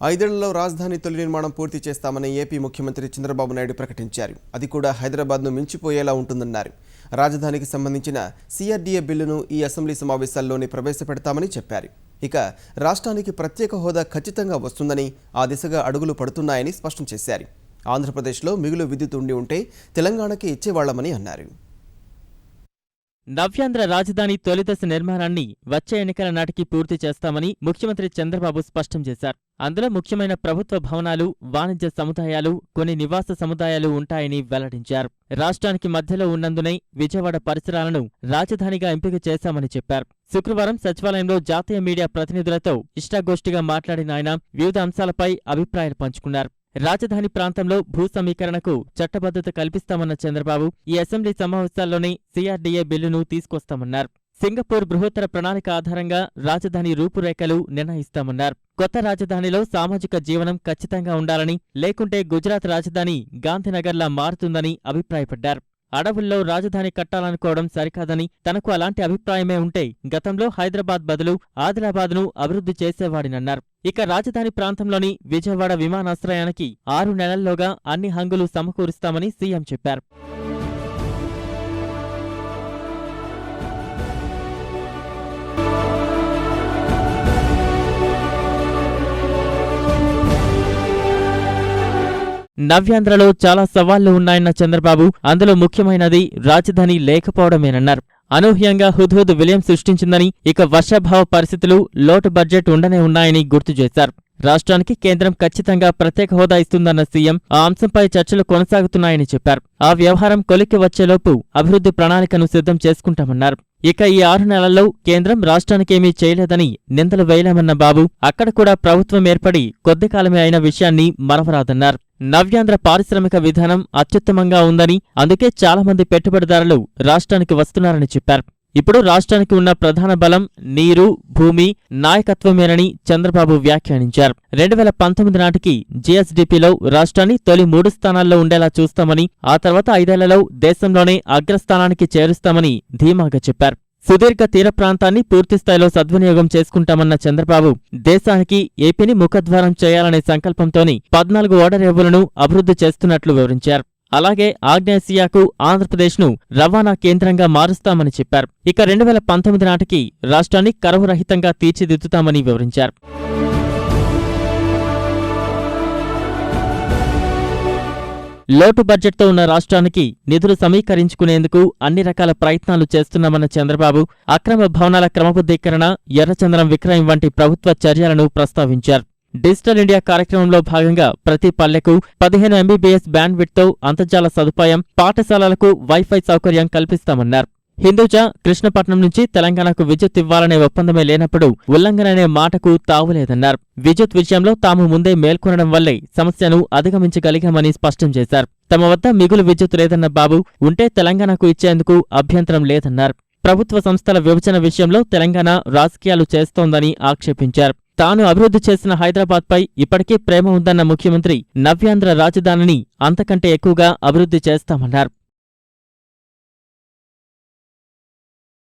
ఐదేళ్లలో రాజధాని తొలి నిర్మాణం పూర్తి చేస్తామని ఏపీ ముఖ్యమంత్రి చంద్రబాబు నాయుడు ప్రకటించారు. అది కూడా హైదరాబాద్ను మించిపోయేలా ఉంటుందన్నారు. రాజధానికి సంబంధించిన సిఆర్డీఏ బిల్లును ఈ అసెంబ్లీ సమావేశాల్లోనే ప్రవేశపెడతామని చెప్పారు. ఇక రాష్ట్రానికి ప్రత్యేక హోదా ఖచ్చితంగా వస్తుందని, ఆ దిశగా అడుగులు పడుతున్నాయని స్పష్టం చేశారు. ఆంధ్రప్రదేశ్లో మిగులు విద్యుత్ ఉండి ఉంటే తెలంగాణకి ఇచ్చేవాళ్లమని అన్నారు. నవ్యాంధ్ర రాజధాని తొలిదశ నిర్మాణాన్ని వచ్చే ఎన్నికల నాటికి పూర్తి చేస్తామని ముఖ్యమంత్రి చంద్రబాబు స్పష్టం చేశారు. అందులో ముఖ్యమైన ప్రభుత్వ భవనాలు, వాణిజ్య సముదాయాలు, కొన్ని నివాస సముదాయాలు ఉంటాయని వెల్లడించారు. రాష్ట్రానికి మధ్యలో ఉన్నందునే విజయవాడ పరిసరాలను రాజధానిగా ఎంపిక చేశామని చెప్పారు. శుక్రవారం సచివాలయంలో జాతీయ మీడియా ప్రతినిధులతో ఇష్టాగోష్ఠిగా మాట్లాడిన ఆయన వివిధ అంశాలపై అభిప్రాయాలు పంచుకున్నారు. రాజధాని ప్రాంతంలో భూ సమీకరణకు చట్టబద్ధత కల్పిస్తామన్న చంద్రబాబు ఈ అసెంబ్లీ సమావేశాల్లోనే సిఆర్డీఏ బిల్లును తీసుకొస్తామన్నారు. సింగపూర్ బృహత్తర ప్రణాళిక ఆధారంగా రాజధాని రూపురేఖలు నిర్ణయిస్తామన్నారు. కొత్త రాజధానిలో సామాజిక జీవనం ఖచ్చితంగా ఉండాలని, లేకుంటే గుజరాత్ రాజధాని గాంధీనగర్లా మారుతుందని అభిప్రాయపడ్డారు. అడవుల్లో రాజధాని కట్టాలనుకోవడం సరికాదని, తనకు అలాంటి అభిప్రాయమే ఉంటే గతంలో హైదరాబాద్ బదులు ఆదిలాబాద్ను అభివృద్ధి చేసేవాడినన్నారు. ఇక రాజధాని ప్రాంతంలోని విజయవాడ విమానాశ్రయానికి 6 నెలల్లోగా అన్ని హంగులు సమకూరుస్తామని సీఎం చెప్పారు. నవ్యాంధ్రలో చాలా సవాళ్లు ఉన్నాయన్న చంద్రబాబు అందులో ముఖ్యమైనది రాజధాని లేకపోవడమేనన్నారు. అనూహ్యంగా హుద్హుద్ విలయం సృష్టించిందని, ఇక వర్షాభావ పరిస్థితులు, లోటు బడ్జెట్ ఉండనే ఉన్నాయని గుర్తు చేశారు. రాష్ట్రానికి కేంద్రం ఖచ్చితంగా ప్రత్యేక హోదా ఇస్తుందన్న సీఎం ఆ అంశంపై చర్చలు కొనసాగుతున్నాయని చెప్పారు. ఆ వ్యవహారం కొలిక్కి వచ్చేలోపు అభివృద్ధి ప్రణాళికను సిద్ధం చేసుకుంటామన్నారు. ఇక ఈ 6 నెలల్లో కేంద్రం రాష్ట్రానికేమీ చేయలేదని నిందలు వేయలేమన్న బాబు అక్కడ కూడా ప్రభుత్వం ఏర్పడి కొద్ది కాలమే అయిన విషయాన్ని మరవరాదన్నారు. నవ్యాంధ్ర పారిశ్రామిక విధానం అత్యుత్తమంగా ఉందని, అందుకే చాలా మంది పెట్టుబడిదారులు రాష్ట్రానికి వస్తున్నారని చెప్పారు. ఇప్పుడు రాష్ట్రానికి ఉన్న ప్రధాన బలం నీరు, భూమి, నాయకత్వమేనని చంద్రబాబు వ్యాఖ్యానించారు. 2019 నాటికి జీఎస్డీపీలో రాష్ట్రాన్ని తొలి 3 స్థానాల్లో ఉండేలా చూస్తామని, ఆ తర్వాత 5 ఏళ్లలో దేశంలోనే అగ్రస్థానానికి చేరుస్తామని ధీమాగా చెప్పారు. సుదీర్ఘ తీర ప్రాంతాన్ని పూర్తిస్థాయిలో సద్వినియోగం చేసుకుంటామన్న చంద్రబాబు దేశానికి ఏపీని ముఖద్వారం చేయాలనే సంకల్పంతోని 14 ఓడరేవులను అభివృద్ధి చేస్తున్నట్లు వివరించారు. అలాగే ఆగ్నేయాసియాకు ఆంధ్రప్రదేశ్ను రవాణా కేంద్రంగా మారుస్తామని చెప్పారు. ఇక 2019 నాటికి రాష్ట్రాన్ని కరువు రహితంగా తీర్చిదిద్దుతామని వివరించారు. లోటు బడ్జెట్తో ఉన్న రాష్ట్రానికి నిధులు సమీకరించుకునేందుకు అన్ని రకాల ప్రయత్నాలు చేస్తున్నామన్న చంద్రబాబు అక్రమ భవనాల క్రమబద్ధీకరణ, ఎర్రచందనం విక్రయం వంటి ప్రభుత్వ చర్యలను ప్రస్తావించారు. డిజిటల్ ఇండియా కార్యక్రమంలో భాగంగా ప్రతి పల్లెకు 15 MBPS బ్యాండ్విడ్త్తో అంతర్జాల సదుపాయం, పాఠశాలలకు వైఫై సౌకర్యం కల్పిస్తామన్నారు. హిందూజా, కృష్ణపట్నం నుంచి తెలంగాణకు విద్యుత్ ఇవ్వాలనే ఒప్పందమే లేనప్పుడు ఉల్లంఘననే మాటకు తావులేదన్నారు. విద్యుత్ విషయంలో తాము ముందే మేల్కొనడం వల్లే సమస్యను అధిగమించగలిగామని స్పష్టం చేశారు. తమ వద్ద మిగులు విద్యుత్ లేదన్న బాబు ఉంటే తెలంగాణకు ఇచ్చేందుకు అభ్యంతరం లేదన్నారు. ప్రభుత్వ సంస్థల విభజన విషయంలో తెలంగాణ రాజకీయాలు చేస్తోందని ఆక్షేపించారు. తాను అభివృద్ధి చేసిన హైదరాబాద్పై ఇప్పటికీ ప్రేమ ఉందన్న ముఖ్యమంత్రి నవ్యాంధ్ర రాజధానిని అంతకంటే ఎక్కువగా అభివృద్ధి చేస్తామన్నారు.